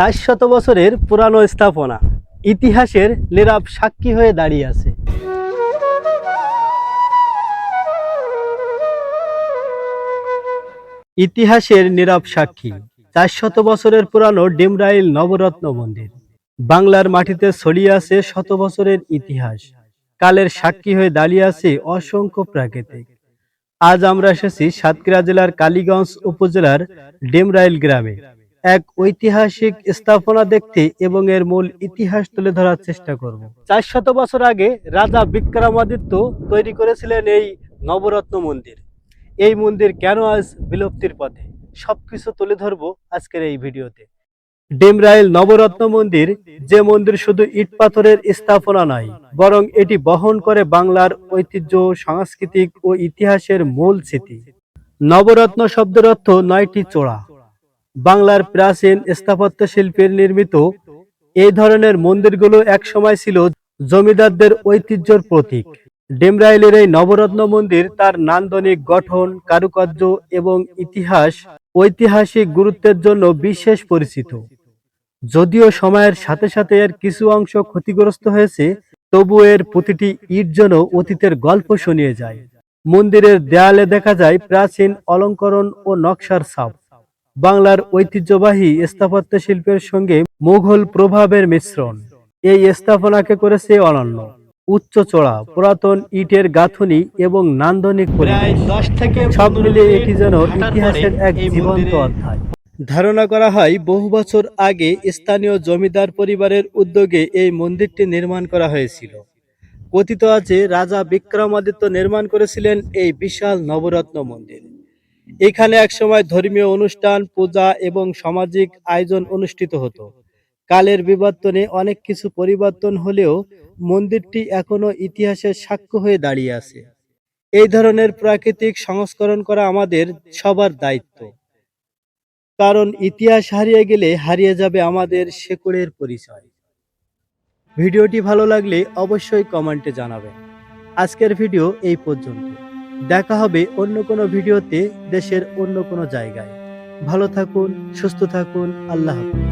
400 বছরের পুরানো স্থাপনা ইতিহাসের নীরব সাক্ষী হয়ে দাঁড়িয়ে আছে। ইতিহাসের নীরব সাক্ষী 400 বছরের পুরানো ডিমরাইল নবরত্ন মন্দির। বাংলার মাটিতে ছড়িয়ে আছে শত বছরের ইতিহাস। কালের সাক্ষী হয়ে দাঁড়িয়ে আছে অসংখ্য প্রাকৃতিক। আজ আমরা এসেছি সাতক্ষীরা জেলার কালীগঞ্জ উপজেলার ডিমরাইল গ্রামে এক ঐতিহাসিক স্থাপনা দেখতে এবং এর মূল ইতিহাস তুলে ধরার চেষ্টা করব। 400 বছর আগে রাজা বিক্রমাদিত্য তৈরি করেছিলেন এই নবরত্ন মন্দির। এই মন্দির কেন আজ বিলুপ্তির পথে, সবকিছু তুলে ধরবো আজকের এই ভিডিওতে। ডিমরাইল নবরত্ন মন্দির, যে মন্দির শুধু ইট পাথরের স্থাপনা নয়, বরং এটি বহন করে বাংলার ঐতিহ্য, সাংস্কৃতিক ও ইতিহাসের মূল স্মৃতি। নবরত্ন শব্দের অর্থ 9টি চূড়া। বাংলার প্রাচীন স্থাপত্য শিল্পের নির্মিত এই ধরনের মন্দিরগুলো একসময় ছিল জমিদারদের ঐতিহ্যের প্রতীক। ডিমরাইলের এই নবরত্ন মন্দির তার নান্দনিক গঠন, কারুকার্য এবং ঐতিহাসিক গুরুত্বের জন্য বিশেষ পরিচিত। যদিও সময়ের সাথে সাথে এর কিছু অংশ ক্ষতিগ্রস্ত হয়েছে, তবু এর প্রতিটি ইট যেন অতীতের গল্প শুনিয়ে যায়। মন্দিরের দেয়ালে দেখা যায় প্রাচীন অলঙ্করণ ও নকশার ছাপ। বাংলার ঐতিহ্যবাহী স্থাপত্য শিল্পের সঙ্গে মুঘল প্রভাবের মিশ্রণ এই স্থাপনাকে করেছে অনন্য। উচ্চ চড়া, পুরাতন ইটের গাঁথুনি এবং নান্দনিক পরিবেশ, সব মিলিয়ে এটি যেন ইতিহাসের এক জীবন্ত অধ্যায়। ধারণা করা হয় বহু বছর আগে স্থানীয় জমিদার পরিবারের উদ্যোগে এই মন্দিরটি নির্মাণ করা হয়েছিল। কথিত আছে রাজা বিক্রমাদিত্য নির্মাণ করেছিলেন এই বিশাল নবরত্ন মন্দির। এখানে একসময় ধর্মীয় অনুষ্ঠান, পূজা এবং সামাজিক আয়োজন অনুষ্ঠিত হতো। কালের বিবর্তনে অনেক কিছু পরিবর্তন হলেও মন্দিরটি এখনো ইতিহাসের সাক্ষ্য হয়ে দাঁড়িয়ে আছে। এই ধরনের প্রাকৃতিক সংস্করণ করা আমাদের সবার দায়িত্ব, কারণ ইতিহাস হারিয়ে গেলে হারিয়ে যাবে আমাদের শেকড়ের পরিচয়। ভিডিওটি ভালো লাগলে অবশ্যই কমেন্টে জানাবেন। আজকের ভিডিও এই পর্যন্ত। দেখা হবে অন্য কোনো ভিডিওতে, দেশের অন্য কোনো জায়গায়। ভালো থাকুন, সুস্থ থাকুন, আল্লাহ হাফেজ।